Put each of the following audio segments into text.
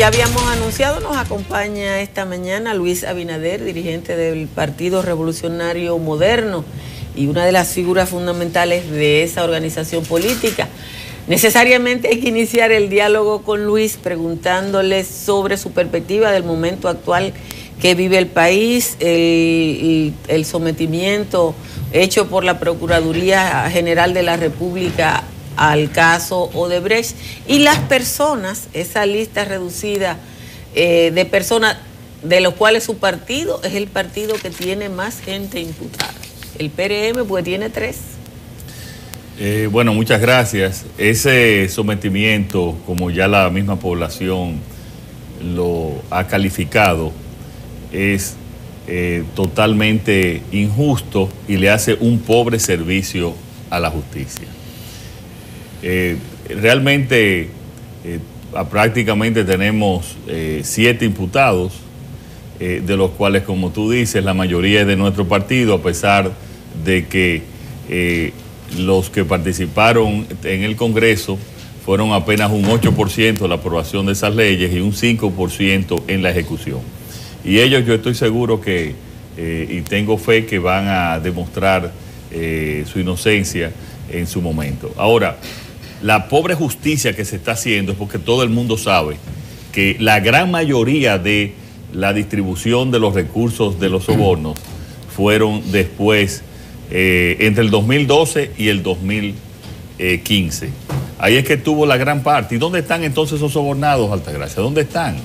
ya habíamos anunciado, nos acompaña esta mañana Luis Abinader, dirigente del Partido Revolucionario Moderno y una de las figuras fundamentales de esa organización política. Necesariamente hay que iniciar el diálogo con Luis preguntándole sobre su perspectiva del momento actual que vive el país, el sometimiento hecho por la Procuraduría General de la República al caso Odebrecht y las personas, esa lista reducida de personas de los cuales su partido es el partido que tiene más gente imputada. El PRM pues tiene 3. Bueno, muchas gracias. Ese sometimiento, como ya la misma población lo ha calificado, es totalmente injusto y le hace un pobre servicio a la justicia. Realmente prácticamente tenemos 7 imputados, de los cuales, como tú dices, la mayoría es de nuestro partido, a pesar de que los que participaron en el Congreso fueron apenas un 8% de la aprobación de esas leyes y un 5% en la ejecución. Y ellos, yo estoy seguro que, y tengo fe que van a demostrar su inocencia en su momento. Ahora, la pobre justicia que se está haciendo es porque todo el mundo sabe que la gran mayoría de la distribución de los recursos de los sobornos fueron después, entre el 2012 y el 2015. Ahí es que tuvo la gran parte. ¿Y dónde están entonces esos sobornados, Altagracia? ¿Dónde están?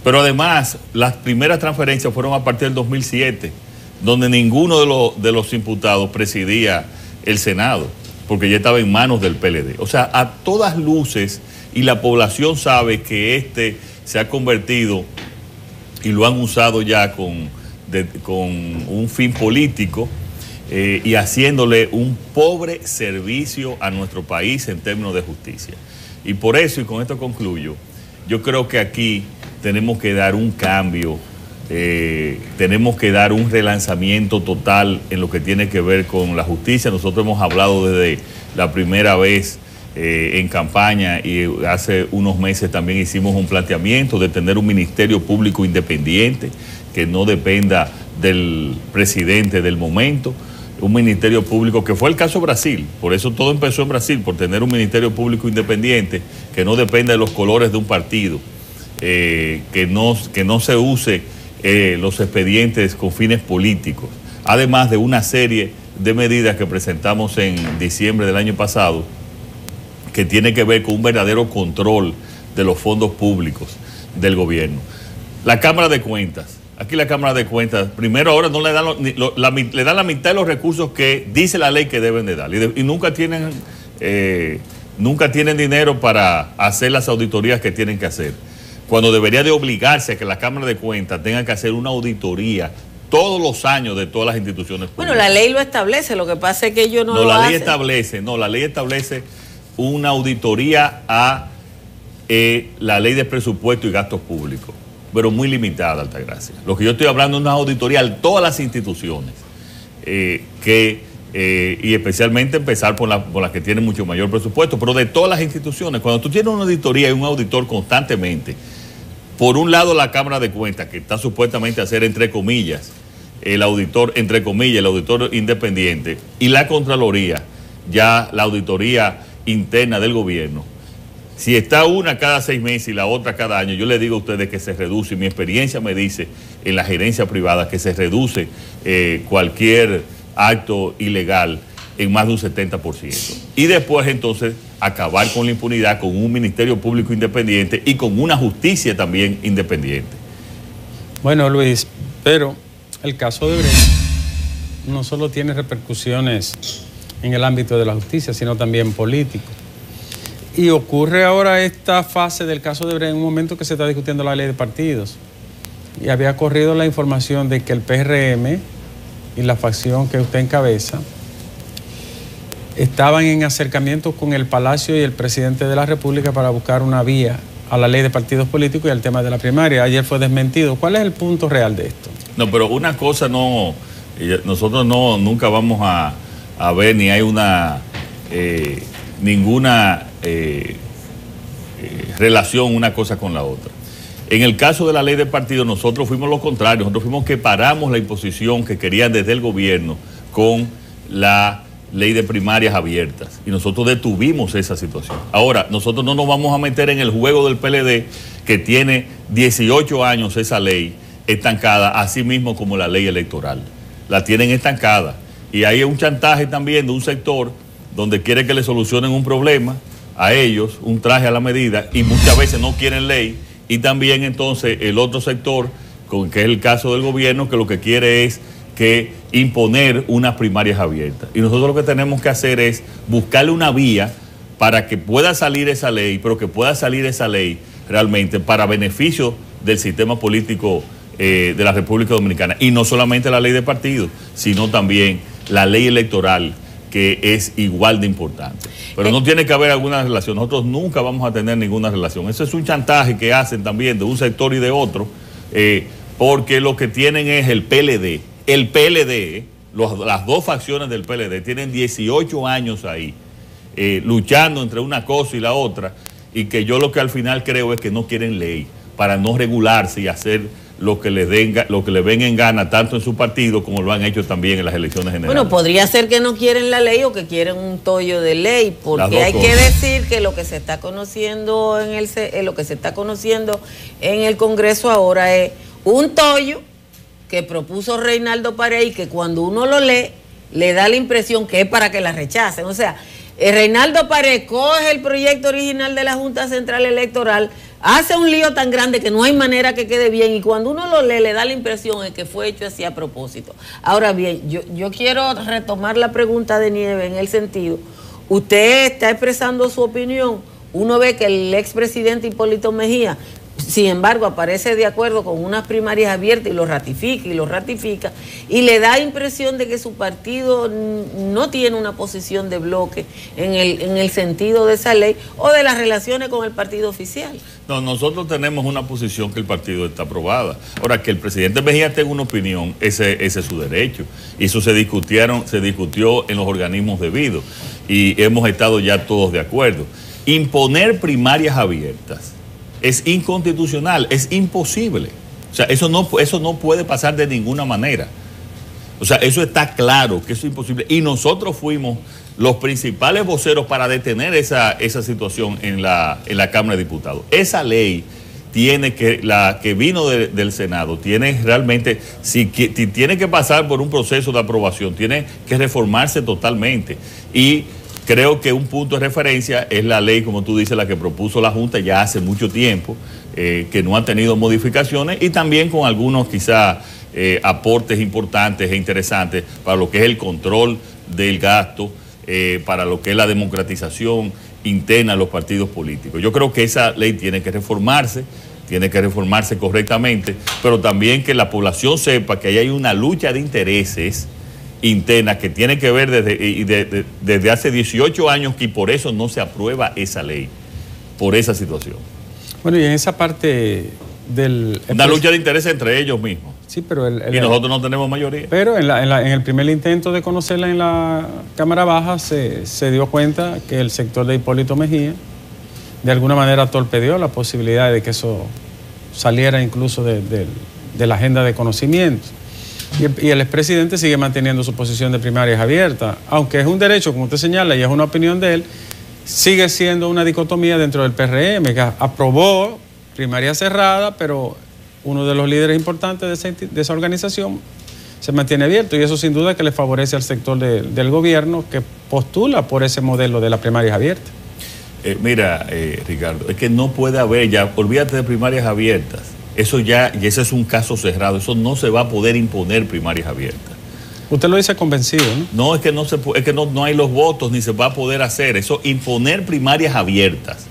Pero además, las primeras transferencias fueron a partir del 2007, donde ninguno de los imputados presidía el Senado, porque ya estaba en manos del PLD. O sea, a todas luces, y la población sabe que se ha convertido, y lo han usado ya con un fin político, y haciéndole un pobre servicio a nuestro país en términos de justicia. Y por eso, y con esto concluyo, yo creo que aquí tenemos que dar un cambio, tenemos que dar un relanzamiento total en lo que tiene que ver con la justicia. Nosotros hemos hablado desde la primera vez en campaña, y hace unos meses también hicimos un planteamiento de tener un ministerio público independiente que no dependa del presidente del momento, un ministerio público, que fue el caso Brasil. Por eso todo empezó en Brasil, por tener un ministerio público independiente que no dependa de los colores de un partido, que no se use los expedientes con fines políticos, además de una serie de medidas que presentamos en diciembre del año pasado, que tiene que ver con un verdadero control de los fondos públicos del gobierno. La Cámara de Cuentas, aquí la Cámara de Cuentas, primero ahora no le dan, le dan la mitad de los recursos que dice la ley que deben de dar, y nunca tienen dinero para hacer las auditorías que tienen que hacer, cuando debería de obligarse a que la Cámara de Cuentas tenga que hacer una auditoría todos los años de todas las instituciones públicas. Bueno, la ley lo establece, lo que pasa es que ellos no lo hacen. La ley establece una auditoría a la ley de presupuesto y gastos públicos, pero muy limitada, Altagracia. Lo que yo estoy hablando es una auditoría a todas las instituciones, y especialmente empezar por las que tienen mucho mayor presupuesto, pero de todas las instituciones. Cuando tú tienes una auditoría y un auditor constantemente, por un lado la Cámara de Cuentas, que está supuestamente a ser, entre comillas, el auditor independiente, y la Contraloría, ya la auditoría interna del gobierno, si está una cada 6 meses y la otra cada año, yo le digo a ustedes que se reduce, y mi experiencia me dice en la gerencia privada que se reduce cualquier acto ilegal en más de un 70%. Y después entonces acabar con la impunidad, con un ministerio público independiente y con una justicia también independiente. Bueno, Luis, pero el caso de Odebrecht no solo tiene repercusiones en el ámbito de la justicia, sino también político. Y ocurre ahora esta fase del caso de Odebrecht en un momento que se está discutiendo la ley de partidos. Y había corrido la información de que el PRM y la facción que usted encabeza estaban en acercamiento con el Palacio y el presidente de la República para buscar una vía a la ley de partidos políticos y al tema de la primaria. Ayer fue desmentido. ¿Cuál es el punto real de esto? No, pero una cosa no, nosotros nunca vamos a ver, ni hay ninguna relación una cosa con la otra. En el caso de la ley de partidos, nosotros fuimos lo contrario, nosotros fuimos que paramos la imposición que querían desde el gobierno con la ley de primarias abiertas, y nosotros detuvimos esa situación. Ahora, nosotros no nos vamos a meter en el juego del PLD, que tiene 18 años esa ley estancada, así mismo como la ley electoral. La tienen estancada, y hay un chantaje también de un sector donde quiere que le solucionen un problema a ellos, un traje a la medida, y muchas veces no quieren ley. Y también entonces el otro sector, que es el caso del gobierno, que lo que quiere es que imponer unas primarias abiertas. Y nosotros lo que tenemos que hacer es buscarle una vía para que pueda salir esa ley, pero que pueda salir esa ley realmente para beneficio del sistema político de la República Dominicana. Y no solamente la ley de partidos, sino también la ley electoral, que es igual de importante. Pero no tiene que haber alguna relación. Nosotros nunca vamos a tener ninguna relación. Ese es un chantaje que hacen también de un sector y de otro, porque lo que tienen es el PLD. El PLD, las dos facciones del PLD, tienen 18 años ahí, luchando entre una cosa y la otra, y que yo lo que al final creo es que no quieren ley para no regularse y hacer lo que les venga en gana, tanto en su partido como lo han hecho también en las elecciones generales. Bueno, podría ser que no quieren la ley o que quieren un tollo de ley, porque hay que decir que lo que se está conociendo en el Congreso ahora es un tollo que propuso Reinaldo Pared, y que cuando uno lo lee, le da la impresión que es para que la rechacen. O sea, Reinaldo Pared coge el proyecto original de la Junta Central Electoral, hace un lío tan grande que no hay manera que quede bien, y cuando uno lo lee le da la impresión de que fue hecho así a propósito. Ahora bien, yo quiero retomar la pregunta de Nieves en el sentido, usted está expresando su opinión, uno ve que el expresidente Hipólito Mejía, sin embargo, aparece de acuerdo con unas primarias abiertas y lo ratifica, y le da impresión de que su partido no tiene una posición de bloque en el sentido de esa ley o de las relaciones con el partido oficial. No, nosotros tenemos una posición que el partido está aprobada. Ahora, que el presidente Mejía tenga una opinión, ese es su derecho. Y eso se discutió en los organismos debidos, y hemos estado ya todos de acuerdo. Imponer primarias abiertas es inconstitucional, es imposible. O sea, eso no puede pasar de ninguna manera. O sea, eso está claro, que eso es imposible. Y nosotros fuimos los principales voceros para detener esa situación en la Cámara de Diputados. Esa ley la que vino del Senado, tiene realmente, si tiene que pasar por un proceso de aprobación, tiene que reformarse totalmente. Y creo que un punto de referencia es la ley, como tú dices, la que propuso la Junta ya hace mucho tiempo, que no ha tenido modificaciones, y también con algunos quizá aportes importantes e interesantes para lo que es el control del gasto, para lo que es la democratización interna de los partidos políticos. Yo creo que esa ley tiene que reformarse correctamente, pero también que la población sepa que ahí hay una lucha de intereses interna que tiene que ver desde hace 18 años, y por eso no se aprueba esa ley, por esa situación. Bueno, y en esa parte una lucha de intereses entre ellos mismos. Sí, pero y nosotros no tenemos mayoría. Pero en el primer intento de conocerla en la Cámara Baja se dio cuenta que el sector de Hipólito Mejía de alguna manera torpedeó la posibilidad de que eso saliera incluso de la agenda de conocimiento. Y el expresidente sigue manteniendo su posición de primarias abiertas, aunque es un derecho, como usted señala, y es una opinión de él, sigue siendo una dicotomía dentro del PRM, que aprobó primaria cerrada, pero uno de los líderes importantes de esa organización se mantiene abierto, y eso sin duda que le favorece al sector del gobierno que postula por ese modelo de las primarias abiertas. Mira, Ricardo, es que no puede haber, ya olvídate de primarias abiertas. Ese es un caso cerrado, eso no se va a poder imponer primarias abiertas. Usted lo dice convencido, ¿no? No, es que no hay los votos, ni se va a poder hacer eso. Imponer primarias abiertas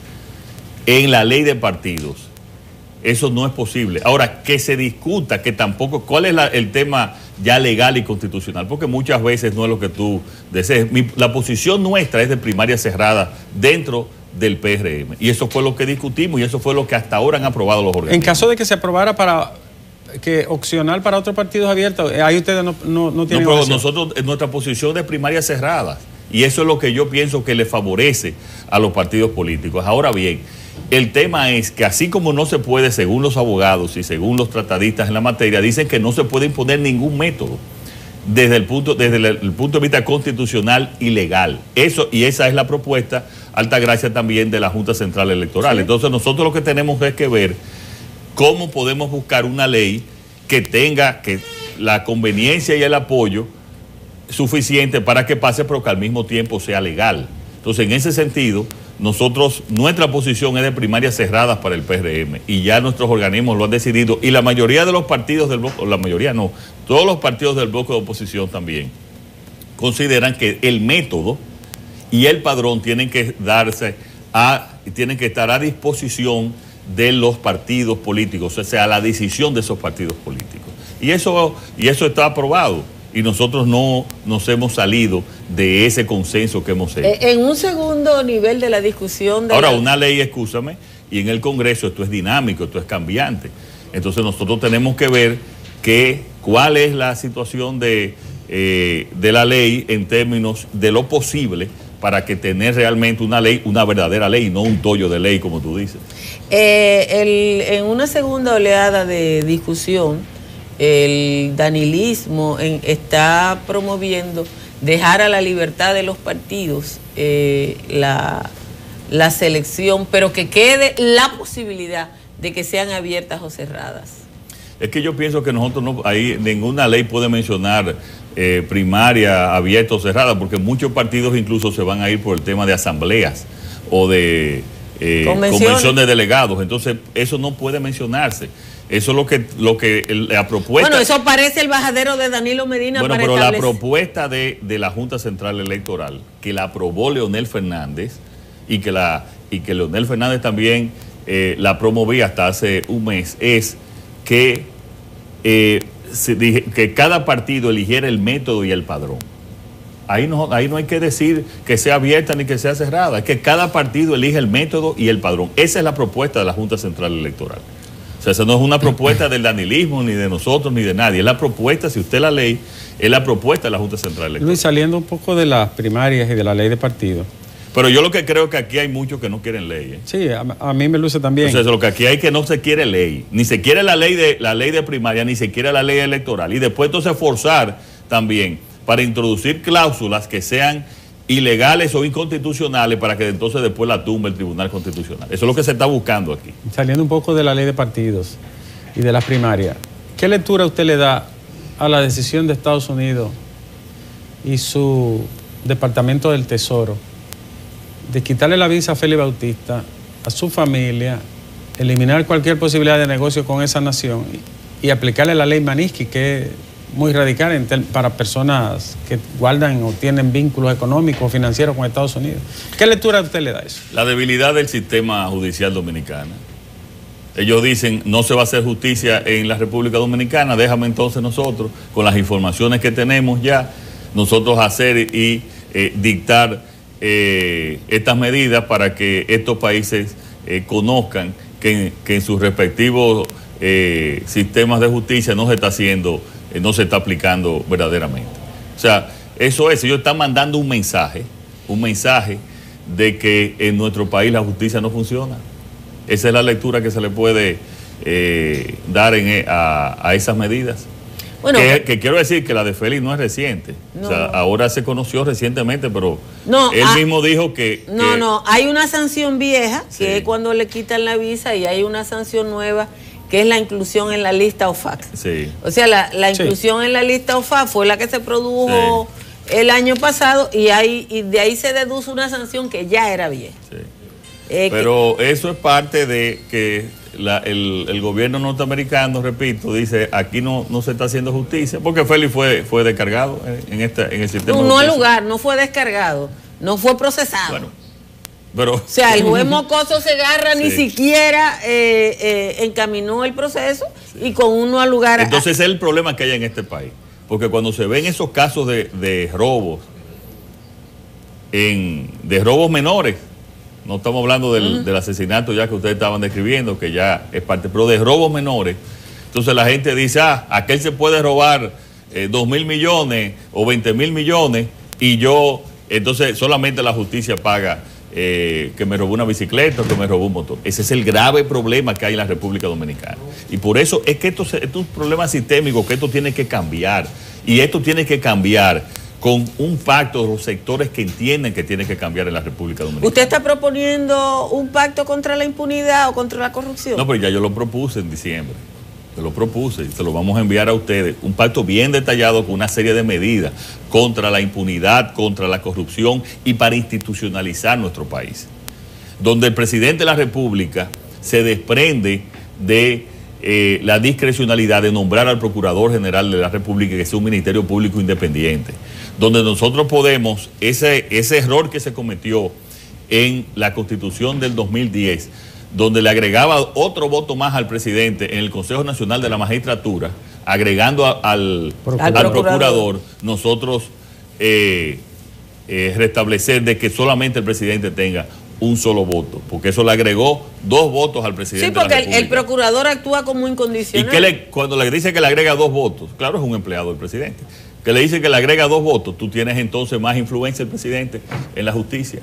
en la ley de partidos, eso no es posible. Ahora, que se discuta, que tampoco, ¿cuál es el tema ya legal y constitucional? Porque muchas veces no es lo que tú desees. La posición nuestra es de primaria cerrada dentro del PRM, y eso fue lo que discutimos, y eso fue lo que hasta ahora han aprobado los organismos. En caso de que se aprobara opcional para otros partidos abiertos, ahí ustedes no tienen... No, pero nosotros, nuestra posición de primaria cerrada, y eso es lo que yo pienso que le favorece a los partidos políticos. Ahora bien, el tema es que así como no se puede, según los abogados y según los tratadistas en la materia, dicen que no se puede imponer ningún método desde el punto de vista constitucional y legal. Y esa es la propuesta, Altagracia, también de la Junta Central Electoral. Sí. Entonces nosotros lo que tenemos es que ver cómo podemos buscar una ley que tenga la conveniencia y el apoyo suficiente para que pase, pero que al mismo tiempo sea legal. Entonces, en ese sentido, nuestra posición es de primarias cerradas para el PRM, y ya nuestros organismos lo han decidido, y la mayoría de los partidos del bloque, la mayoría no, todos los partidos del bloque de oposición también consideran que el método y el padrón tienen que estar a disposición de los partidos políticos, o sea, a la decisión de esos partidos políticos. Y eso está aprobado. Y nosotros no nos hemos salido de ese consenso que hemos hecho. En un segundo nivel de la discusión... Ahora, una ley, escúchame, y en el Congreso esto es dinámico, esto es cambiante. Entonces nosotros tenemos que ver cuál es la situación de la ley en términos de lo posible para que tener realmente una ley, una verdadera ley, no un tollo de ley, como tú dices. En una segunda oleada de discusión, el danilismo está promoviendo dejar a la libertad de los partidos la selección, pero que quede la posibilidad de que sean abiertas o cerradas. Es que yo pienso que nosotros ninguna ley puede mencionar primaria abierta o cerrada, porque muchos partidos incluso se van a ir por el tema de asambleas o de convención de delegados. Entonces eso no puede mencionarse. Eso es lo que la propuesta... Bueno, eso parece el bajadero de Danilo Medina. Bueno, pero la propuesta de la Junta Central Electoral, que la aprobó Leonel Fernández, y que Leonel Fernández también la promovía hasta hace un mes, es que cada partido eligiera el método y el padrón. Ahí no hay que decir que sea abierta ni que sea cerrada, es que cada partido elige el método y el padrón. Esa es la propuesta de la Junta Central Electoral. O sea, esa no es una propuesta del danilismo, ni de nosotros, ni de nadie. Es la propuesta, si usted la lee, es la propuesta de la Junta Central Electoral. Luis, saliendo un poco de las primarias y de la ley de partidos. Pero yo lo que creo es que aquí hay muchos que no quieren ley. Sí, a mí me luce también. O sea, lo que aquí hay que no se quiere ley. Ni se quiere la ley de primaria, ni se quiere la ley electoral. Y después entonces forzar también para introducir cláusulas que sean ilegales o inconstitucionales para que entonces después la tumbe el Tribunal Constitucional. Eso es lo que se está buscando aquí. Saliendo un poco de la ley de partidos y de las primarias, ¿qué lectura usted le da a la decisión de Estados Unidos y su Departamento del Tesoro de quitarle la visa a Félix Bautista, a su familia, eliminar cualquier posibilidad de negocio con esa nación y aplicarle la ley Magnitsky, que es muy radical para personas que guardan o tienen vínculos económicos o financieros con Estados Unidos? ¿Qué lectura usted le da a eso? La debilidad del sistema judicial dominicano. Ellos dicen, no se va a hacer justicia en la República Dominicana, déjame entonces nosotros, con las informaciones que tenemos ya, nosotros hacer y dictar estas medidas para que estos países conozcan que en sus respectivos sistemas de justicia no se está aplicando verdaderamente. O sea, eso es, ellos están mandando un mensaje de que en nuestro país la justicia no funciona. Esa es la lectura que se le puede dar a esas medidas. Bueno, que quiero decir que la de Félix no es reciente. No. O sea, ahora se conoció recientemente, pero él mismo dijo que... No, hay una sanción vieja, sí, que es cuando le quitan la visa, y hay una sanción nueva, que es la inclusión en la lista OFAC. Sí. O sea, la inclusión en la lista OFAC fue la que se produjo el año pasado, y de ahí se deduce una sanción que ya era vieja. Sí. Pero eso es parte de que el gobierno norteamericano, repito, dice, aquí no se está haciendo justicia, porque Félix fue descargado en el sistema. No al lugar, no fue descargado, no fue procesado. Bueno, pero... O sea, el juez Mocoso Segarra ni siquiera encaminó el proceso, y con uno al lugar... Entonces ese es el problema que hay en este país, porque cuando se ven esos casos de robos, de robos menores, no estamos hablando del asesinato ya que ustedes estaban describiendo, que ya es parte, pero de robos menores. Entonces la gente dice, aquel se puede robar 2.000 millones o 20.000 millones, y entonces solamente la justicia paga que me robó una bicicleta o que me robó un motor. Ese es el grave problema que hay en la República Dominicana. Y por eso es que esto es un problema sistémico, que esto tiene que cambiar. Y esto tiene que cambiar con un pacto de los sectores que entienden que tiene que cambiar en la República Dominicana. ¿Usted está proponiendo un pacto contra la impunidad o contra la corrupción? No, pero ya yo lo propuse en diciembre. Yo lo propuse y se lo vamos a enviar a ustedes. Un pacto bien detallado con una serie de medidas contra la impunidad, contra la corrupción y para institucionalizar nuestro país. Donde el presidente de la República se desprende de la discrecionalidad de nombrar al Procurador General de la República, que sea un Ministerio Público independiente. Donde nosotros podemos, ese error que se cometió en la Constitución del 2010, donde le agregaba otro voto más al presidente en el Consejo Nacional de la Magistratura, agregando al procurador, nosotros restablecer de que solamente el presidente tenga un solo voto, porque eso le agregó 2 votos al presidente. Sí, porque de la República. el procurador actúa como incondicional. Y cuando le dice que le agrega 2 votos, claro, es un empleado del presidente, que le dice que le agrega 2 votos, tú tienes entonces más influencia del presidente en la justicia.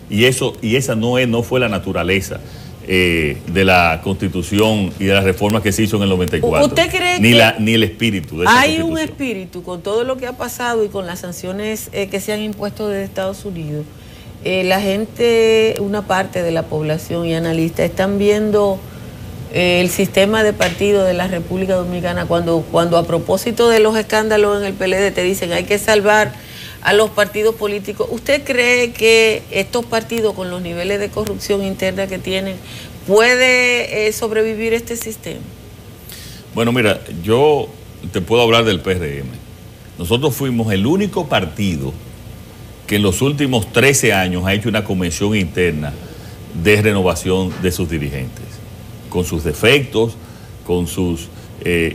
Y esa no fue la naturaleza de la Constitución y de las reformas que se hizo en el 94. ¿Usted cree ni el espíritu de esa hay Constitución? un espíritu con todo lo que ha pasado y con las sanciones que se han impuesto desde Estados Unidos? La gente, una parte de la población y analistas están viendo el sistema de partido de la República Dominicana cuando a propósito de los escándalos en el PLD te dicen hay que salvar a los partidos políticos. ¿Usted cree que estos partidos con los niveles de corrupción interna que tienen puede sobrevivir este sistema? Bueno, mira, yo te puedo hablar del PRM. Nosotros fuimos el único partido que en los últimos 13 años ha hecho una convención interna de renovación de sus dirigentes, con sus defectos, con sus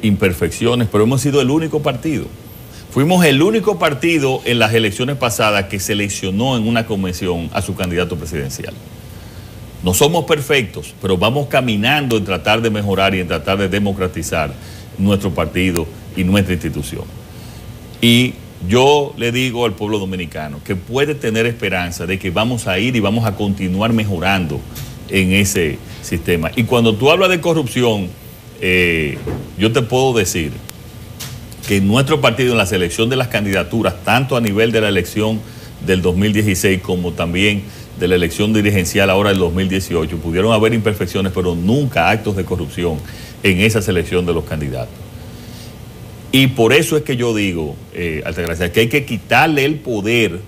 imperfecciones, pero hemos sido el único partido. Fuimos el único partido en las elecciones pasadas que seleccionó en una convención a su candidato presidencial. No somos perfectos, pero vamos caminando en tratar de mejorar y en tratar de democratizar nuestro partido y nuestra institución. Y yo le digo al pueblo dominicano que puede tener esperanza de que vamos a ir y vamos a continuar mejorando en ese sistema. Y cuando tú hablas de corrupción, yo te puedo decir que nuestro partido en la selección de las candidaturas, tanto a nivel de la elección del 2016 como también de la elección dirigencial ahora del 2018, pudieron haber imperfecciones, pero nunca actos de corrupción en esa selección de los candidatos. Y por eso es que yo digo, Altagracia, que hay que quitarle el poder,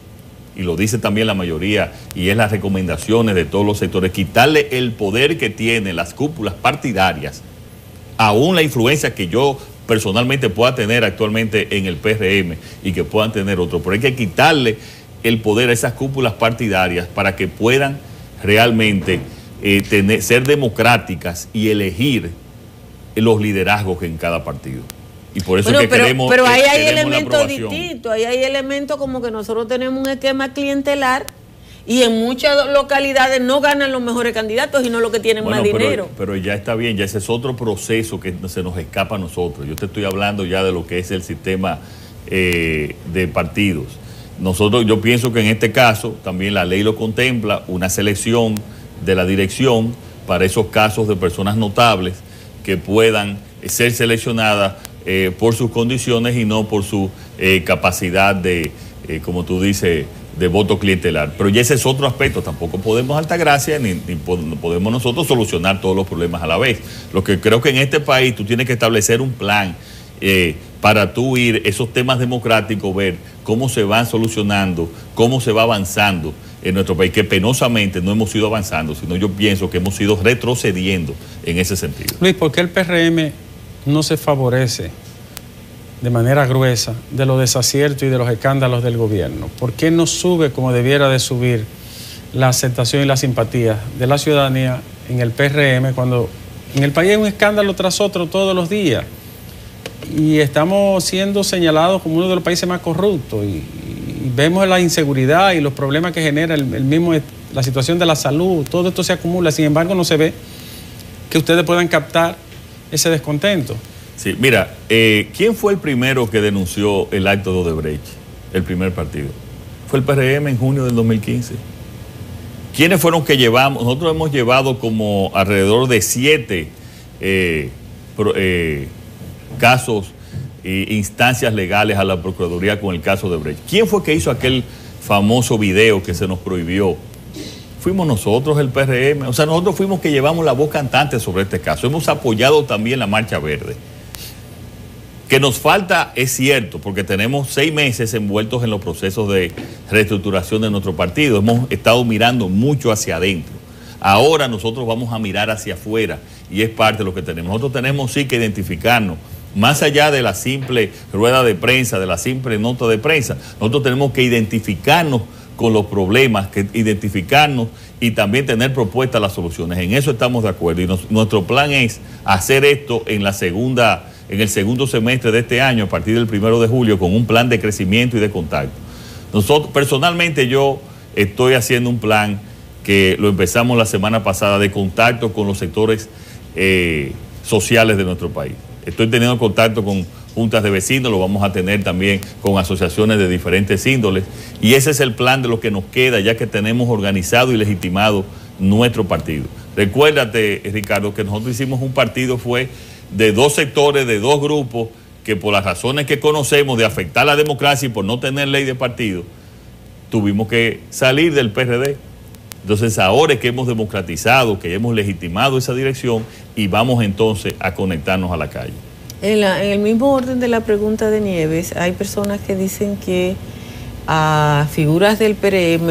y lo dice también la mayoría, y es las recomendaciones de todos los sectores, quitarle el poder que tienen las cúpulas partidarias, aún la influencia que yo personalmente pueda tener actualmente en el PRM y que puedan tener otros, pero hay que quitarle el poder a esas cúpulas partidarias para que puedan realmente ser democráticas y elegir los liderazgos en cada partido. Y por eso es que queremos. Pero ahí hay elementos distintos, ahí hay elementos como que nosotros tenemos un esquema clientelar y en muchas localidades no ganan los mejores candidatos, sino los que tienen más dinero. Pero ya está bien, ya ese es otro proceso que se nos escapa a nosotros. Yo te estoy hablando ya de lo que es el sistema de partidos. Yo pienso que en este caso también la ley lo contempla, una selección de la dirección para esos casos de personas notables que puedan ser seleccionadas por sus condiciones y no por su capacidad de, como tú dices, de voto clientelar. Pero ya ese es otro aspecto. Tampoco podemos, Altagracia, ni podemos nosotros solucionar todos los problemas a la vez. Lo que creo que en este país tú tienes que establecer un plan para tú ir esos temas democráticos, ver cómo se van solucionando, cómo se va avanzando en nuestro país, que penosamente no hemos ido avanzando, sino yo pienso que hemos ido retrocediendo en ese sentido. Luis, ¿por qué el PRM no se favorece de manera gruesa de los desaciertos y de los escándalos del gobierno? ¿Por qué no sube como debiera de subir la aceptación y la simpatía de la ciudadanía en el PRM cuando en el país hay un escándalo tras otro todos los días y estamos siendo señalados como uno de los países más corruptos y vemos la inseguridad y los problemas que genera la situación de la salud? Todo esto se acumula, sin embargo no se ve que ustedes puedan captar ese descontento. Sí, mira, ¿quién fue el primero que denunció el acto de Odebrecht? El primer partido. Fue el PRM en junio del 2015. ¿quiénes fueron que llevamos? Nosotros hemos llevado como alrededor de 7 casos e instancias legales a la Procuraduría con el caso de Brecht. ¿Quién fue que hizo aquel famoso video que se nos prohibió? Fuimos nosotros, el PRM. O sea, nosotros fuimos que llevamos la voz cantante sobre este caso. Hemos apoyado también la Marcha Verde. Que nos falta, es cierto, porque tenemos 6 meses envueltos en los procesos de reestructuración de nuestro partido. Hemos estado mirando mucho hacia adentro. Ahora nosotros vamos a mirar hacia afuera y es parte de lo que tenemos. Nosotros tenemos sí que identificarnos. Más allá de la simple rueda de prensa, de la simple nota de prensa, nosotros tenemos que identificarnos con los problemas, que identificarnos y también tener propuestas a las soluciones. En eso estamos de acuerdo y nuestro plan es hacer esto en el segundo semestre de este año, a partir del 1 de julio, con un plan de crecimiento y de contacto. Nosotros, personalmente, yo estoy haciendo un plan que lo empezamos la semana pasada de contacto con los sectores sociales de nuestro país. Estoy teniendo contacto con juntas de vecinos, lo vamos a tener también con asociaciones de diferentes índoles y ese es el plan de lo que nos queda ya que tenemos organizado y legitimado nuestro partido. Recuérdate, Ricardo, que nosotros hicimos un partido fue de 2 sectores, de 2 grupos que por las razones que conocemos de afectar la democracia y por no tener ley de partido, tuvimos que salir del PRD. Entonces ahora es que hemos democratizado, que hemos legitimado esa dirección y vamos entonces a conectarnos a la calle. En el mismo orden de la pregunta de Nieves, hay personas que dicen que a figuras del PRM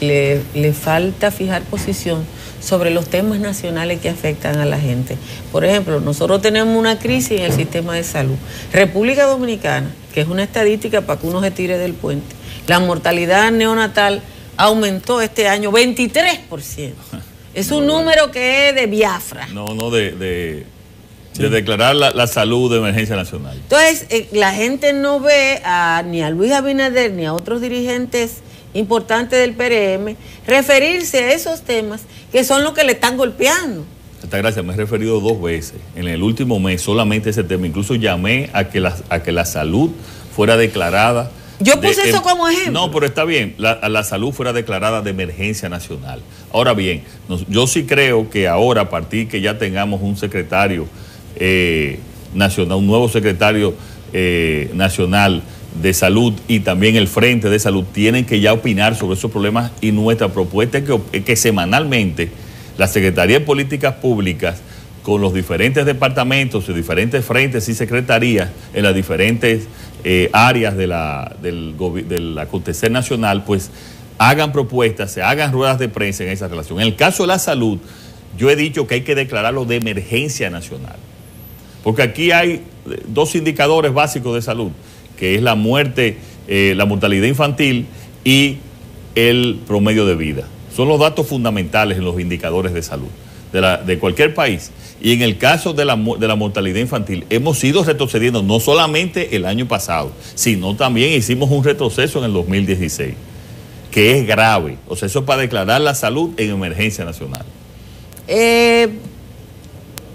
le falta fijar posición sobre los temas nacionales que afectan a la gente. Por ejemplo, nosotros tenemos una crisis en el sistema de salud. República Dominicana, que es una estadística para que uno se tire del puente, la mortalidad neonatal aumentó este año 23%. Es un número que es de Biafra. No, de declarar la salud de emergencia nacional. Entonces, la gente no ve ni a Luis Abinader ni a otros dirigentes importantes del PRM referirse a esos temas que son los que le están golpeando. Gracias, me he referido 2 veces. En el último mes solamente ese tema. Incluso llamé a que la salud fuera declarada. Yo puse eso como ejemplo. No, pero está bien, la salud fuera declarada de emergencia nacional. Ahora bien, yo sí creo que ahora, a partir que ya tengamos un secretario nacional, un nuevo secretario nacional de salud y también el Frente de Salud, tienen que ya opinar sobre esos problemas y nuestra propuesta es que semanalmente la Secretaría de Políticas Públicas con los diferentes departamentos y diferentes frentes y secretarías en las diferentes áreas del acontecer nacional, pues hagan propuestas, se hagan ruedas de prensa en esa relación. En el caso de la salud, yo he dicho que hay que declararlo de emergencia nacional, porque aquí hay 2 indicadores básicos de salud, que es la muerte, la mortalidad infantil y el promedio de vida. Son los datos fundamentales en los indicadores de salud de cualquier país. Y en el caso de la mortalidad infantil, hemos ido retrocediendo no solamente el año pasado, sino también hicimos un retroceso en el 2016, que es grave. O sea, eso es para declarar la salud en emergencia nacional.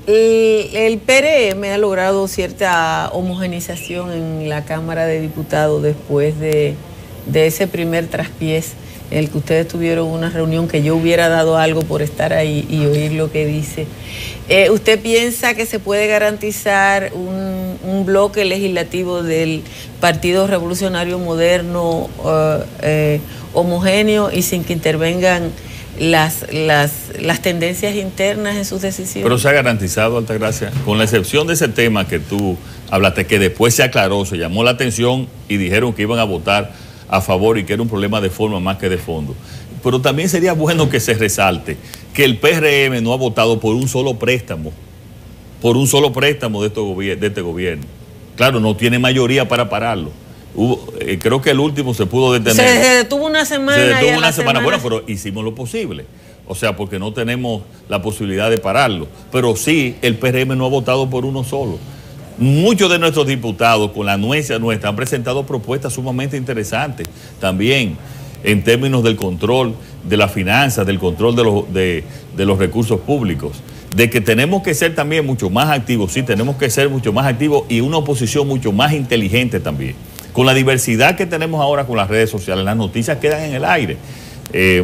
El PRM ha logrado cierta homogenización en la Cámara de Diputados después de ese primer traspiés en el que ustedes tuvieron una reunión que yo hubiera dado algo por estar ahí y oír lo que dice. ¿Usted piensa que se puede garantizar un bloque legislativo del Partido Revolucionario Moderno homogéneo y sin que intervengan las tendencias internas en sus decisiones? Pero se ha garantizado, Altagracia, con la excepción de ese tema que tú hablaste, que después se aclaró, se llamó la atención y dijeron que iban a votar a favor y que era un problema de forma más que de fondo. Pero también sería bueno que se resalte que el PRM no ha votado por un solo préstamo de este gobierno. Claro, no tiene mayoría para pararlo. Creo que el último se pudo detener. Se detuvo una semana. Se detuvo una semana. Bueno, pero hicimos lo posible. O sea, porque no tenemos la posibilidad de pararlo. Pero sí, el PRM no ha votado por uno solo. Muchos de nuestros diputados, con la anuencia nuestra, han presentado propuestas sumamente interesantes. También en términos del control de las finanzas, del control de los recursos públicos. De que tenemos que ser también mucho más activos. Sí, tenemos que ser mucho más activos y una oposición mucho más inteligente también. Con la diversidad que tenemos ahora con las redes sociales, las noticias quedan en el aire.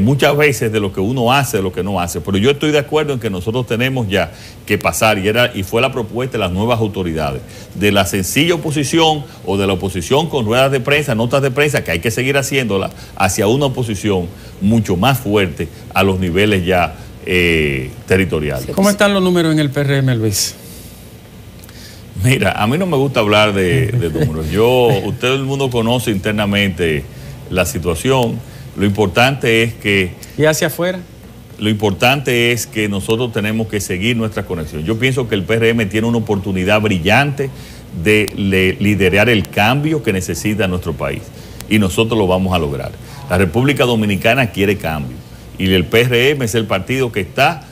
muchas veces de lo que uno hace, de lo que no hace. Pero yo estoy de acuerdo en que nosotros tenemos ya que pasar, y fue la propuesta de las nuevas autoridades, de la sencilla oposición o de la oposición con ruedas de prensa, notas de prensa, que hay que seguir haciéndola, hacia una oposición mucho más fuerte a los niveles ya territoriales. ¿Cómo están los números en el PRM, Luis? Mira, a mí no me gusta hablar de números. Todo el mundo conoce internamente la situación. Lo importante es que... ¿Y hacia afuera? Lo importante es que nosotros tenemos que seguir nuestra conexión. Yo pienso que el PRM tiene una oportunidad brillante de liderar el cambio que necesita nuestro país. Y nosotros lo vamos a lograr. La República Dominicana quiere cambio. Y el PRM es el partido que está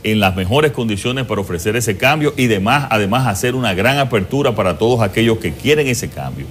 en las mejores condiciones para ofrecer ese cambio y además hacer una gran apertura para todos aquellos que quieren ese cambio.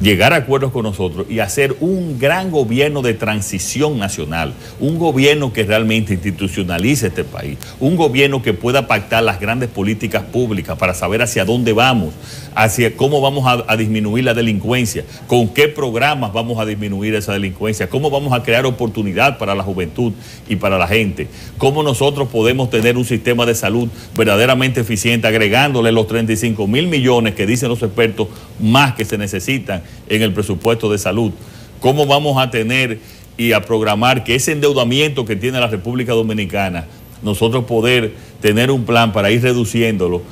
Llegar a acuerdos con nosotros y hacer un gran gobierno de transición nacional, un gobierno que realmente institucionalice este país, un gobierno que pueda pactar las grandes políticas públicas para saber hacia dónde vamos, hacia cómo vamos a disminuir la delincuencia, con qué programas vamos a disminuir esa delincuencia, cómo vamos a crear oportunidad para la juventud y para la gente, cómo nosotros podemos tener un sistema de salud verdaderamente eficiente, agregándole los 35.000 millones que dicen los expertos más que se necesitan en el presupuesto de salud. ¿Cómo vamos a tener y a programar que ese endeudamiento que tiene la República Dominicana, nosotros poder tener un plan para ir reduciéndolo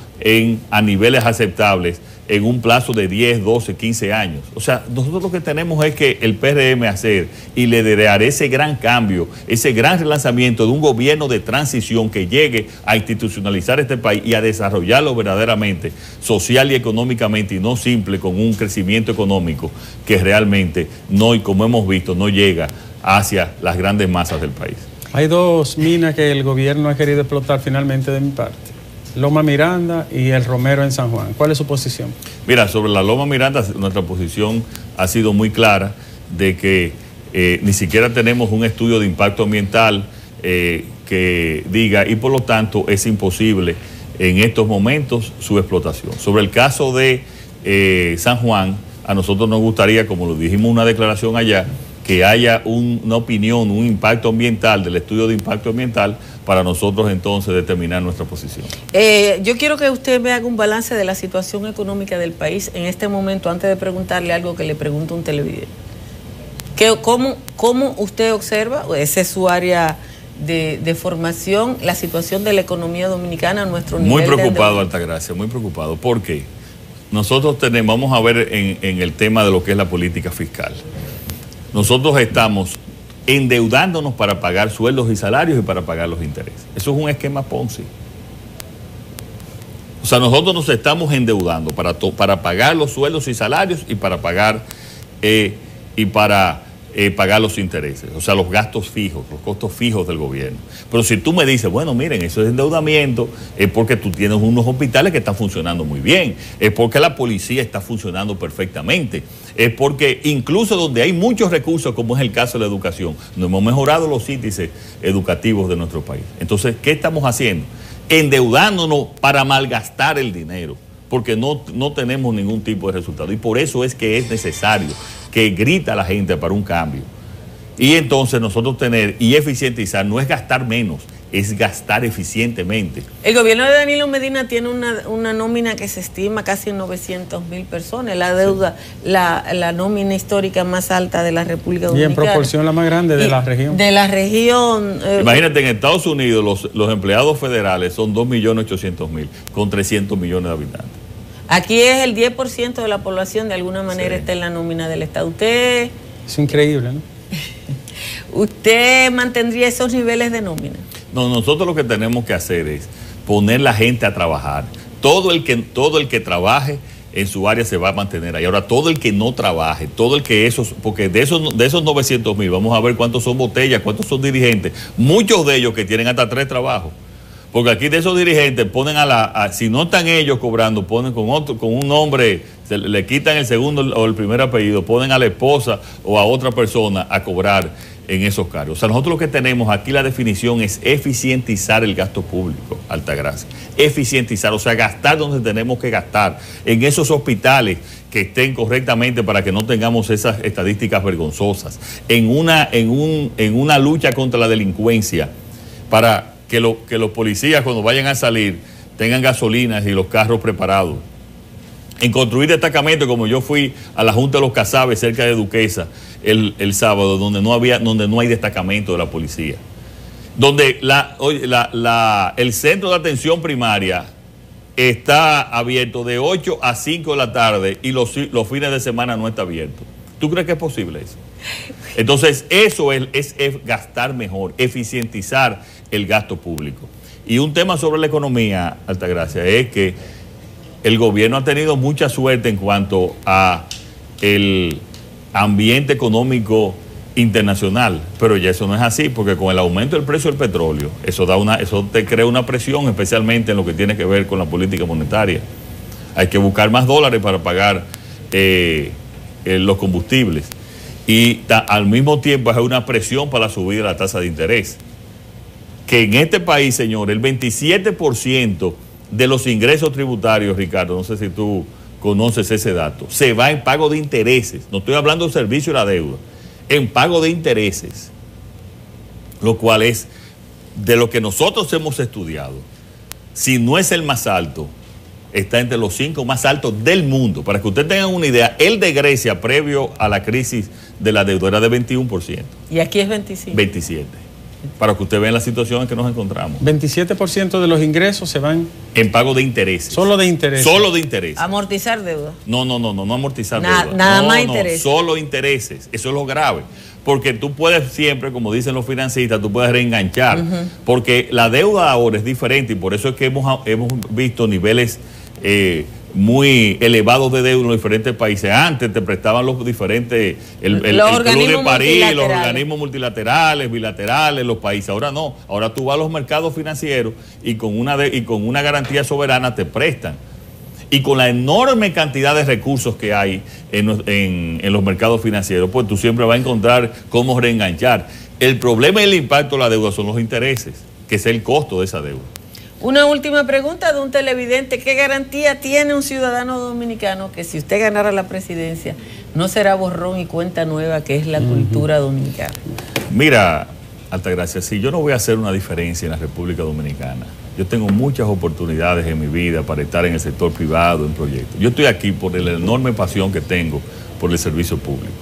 a niveles aceptables en un plazo de 10, 12, 15 años? O sea, nosotros lo que tenemos es que el PRM hacer y liderar ese gran cambio, ese gran relanzamiento de un gobierno de transición que llegue a institucionalizar este país y a desarrollarlo verdaderamente, social y económicamente, y no simple con un crecimiento económico que realmente no, y como hemos visto, no llega hacia las grandes masas del país. Hay dos minas que el gobierno ha querido explotar finalmente de mi parte. Loma Miranda y el Romero en San Juan. ¿Cuál es su posición? Mira, sobre la Loma Miranda, nuestra posición ha sido muy clara de que ni siquiera tenemos un estudio de impacto ambiental que diga, y por lo tanto es imposible en estos momentos su explotación. Sobre el caso de San Juan, a nosotros nos gustaría, como lo dijimos en una declaración allá, que haya una opinión, un impacto ambiental, del estudio de impacto ambiental, para nosotros entonces determinar nuestra posición. Yo quiero que usted me haga un balance de la situación económica del país en este momento, antes de preguntarle algo que le pregunto a un televidente. ¿Cómo usted observa, esa es su área de formación, la situación de la economía dominicana a nuestro nivel? Muy preocupado, Altagracia, muy preocupado. ¿Por qué? Nosotros vamos a ver en el tema de lo que es la política fiscal. Nosotros estamos endeudándonos para pagar sueldos y salarios y para pagar los intereses. Eso es un esquema Ponzi. O sea, nosotros nos estamos endeudando para pagar los sueldos y salarios y para pagar pagar los intereses, o sea, los gastos fijos, los costos fijos del gobierno. Pero si tú me dices, bueno, miren, eso es endeudamiento, es porque tú tienes unos hospitales que están funcionando muy bien, es porque la policía está funcionando perfectamente, es porque incluso donde hay muchos recursos, como es el caso de la educación, no hemos mejorado los índices educativos de nuestro país. Entonces, ¿qué estamos haciendo? Endeudándonos para malgastar el dinero, porque no tenemos ningún tipo de resultado. Y por eso es que es necesario que grita la gente para un cambio. Y entonces nosotros tener y eficientizar no es gastar menos, es gastar eficientemente. El gobierno de Danilo Medina tiene una nómina que se estima casi en 900.000 personas, la deuda, sí, la nómina histórica más alta de la República Dominicana. Y en proporción la más grande de la región. De la región. Imagínate, en Estados Unidos los empleados federales son 2.800.000 con 300 millones de habitantes. Aquí es el 10% de la población, de alguna manera, sí, está en la nómina del Estado. Usted... Es increíble, ¿no? ¿Usted mantendría esos niveles de nómina? No, nosotros lo que tenemos que hacer es poner la gente a trabajar. Todo el que trabaje en su área se va a mantener ahí. Ahora, todo el que no trabaje, todo el que porque de esos 900.000, vamos a ver cuántos son botellas, cuántos son dirigentes. Muchos de ellos que tienen hasta 3 trabajos. Porque aquí de esos dirigentes ponen si no están ellos cobrando, ponen con un nombre, le quitan el segundo o el primer apellido, ponen a la esposa o a otra persona a cobrar en esos cargos. O sea, nosotros lo que tenemos aquí, la definición es eficientizar el gasto público, Altagracia. Eficientizar, o sea, gastar donde tenemos que gastar, en esos hospitales que estén correctamente para que no tengamos esas estadísticas vergonzosas, en una lucha contra la delincuencia, para que los policías cuando vayan a salir tengan gasolinas y los carros preparados. En construir destacamentos, como yo fui a la Junta de los Casabes cerca de Duquesa el sábado, donde no hay destacamento de la policía. Donde el centro de atención primaria está abierto de 8 a 5 de la tarde y los fines de semana no está abierto. ¿Tú crees que es posible eso? Entonces, eso es gastar mejor, eficientizar el gasto público. Y un tema sobre la economía, Altagracia, es que el gobierno ha tenido mucha suerte en cuanto a el ambiente económico internacional, pero ya eso no es así, porque con el aumento del precio del petróleo, eso te crea una presión, especialmente en lo que tiene que ver con la política monetaria. Hay que buscar más dólares para pagar los combustibles. Y al mismo tiempo hay una presión para la subida de la tasa de interés. Que en este país, señor, el 27% de los ingresos tributarios, Ricardo, no sé si tú conoces ese dato, se va en pago de intereses. No estoy hablando del servicio y la deuda, en pago de intereses. Lo cual es de lo que nosotros hemos estudiado. Si no es el más alto, está entre los 5 más altos del mundo. Para que ustedes tengan una idea, el de Grecia, previo a la crisis de la deuda, era de 21%. ¿Y aquí es 25? 27%. Para que ustedes vean la situación en que nos encontramos. 27% de los ingresos se van en pago de intereses. Solo de intereses. Solo de intereses. Amortizar deuda. No amortizar deuda. Nada más intereses. Solo intereses. Eso es lo grave. Porque tú puedes siempre, como dicen los financistas, tú puedes reenganchar. Porque la deuda ahora es diferente y por eso es que hemos visto niveles muy elevados de deuda en los diferentes países. Antes te prestaban los diferentes, el Club de París, los organismos multilaterales, bilaterales, los países. Ahora no, ahora tú vas a los mercados financieros y con una garantía soberana te prestan. Y con la enorme cantidad de recursos que hay en los mercados financieros, pues tú siempre vas a encontrar cómo reenganchar. El problema y el impacto de la deuda son los intereses, que es el costo de esa deuda. Una última pregunta de un televidente. ¿Qué garantía tiene un ciudadano dominicano que si usted ganara la presidencia no será borrón y cuenta nueva, que es la cultura dominicana? Mira, Altagracia, si yo no voy a hacer una diferencia en la República Dominicana, yo tengo muchas oportunidades en mi vida para estar en el sector privado, en proyectos. Yo estoy aquí por la enorme pasión que tengo por el servicio público,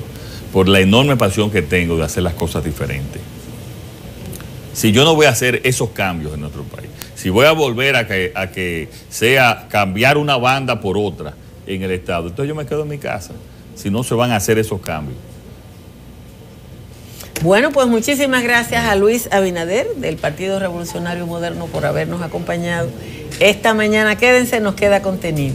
por la enorme pasión que tengo de hacer las cosas diferentes. Si yo no voy a hacer esos cambios en nuestro país, si voy a volver a que sea cambiar una banda por otra en el Estado, entonces yo me quedo en mi casa, si no se van a hacer esos cambios. Bueno, pues muchísimas gracias a Luis Abinader del Partido Revolucionario Moderno por habernos acompañado esta mañana. Quédense, nos queda contenido.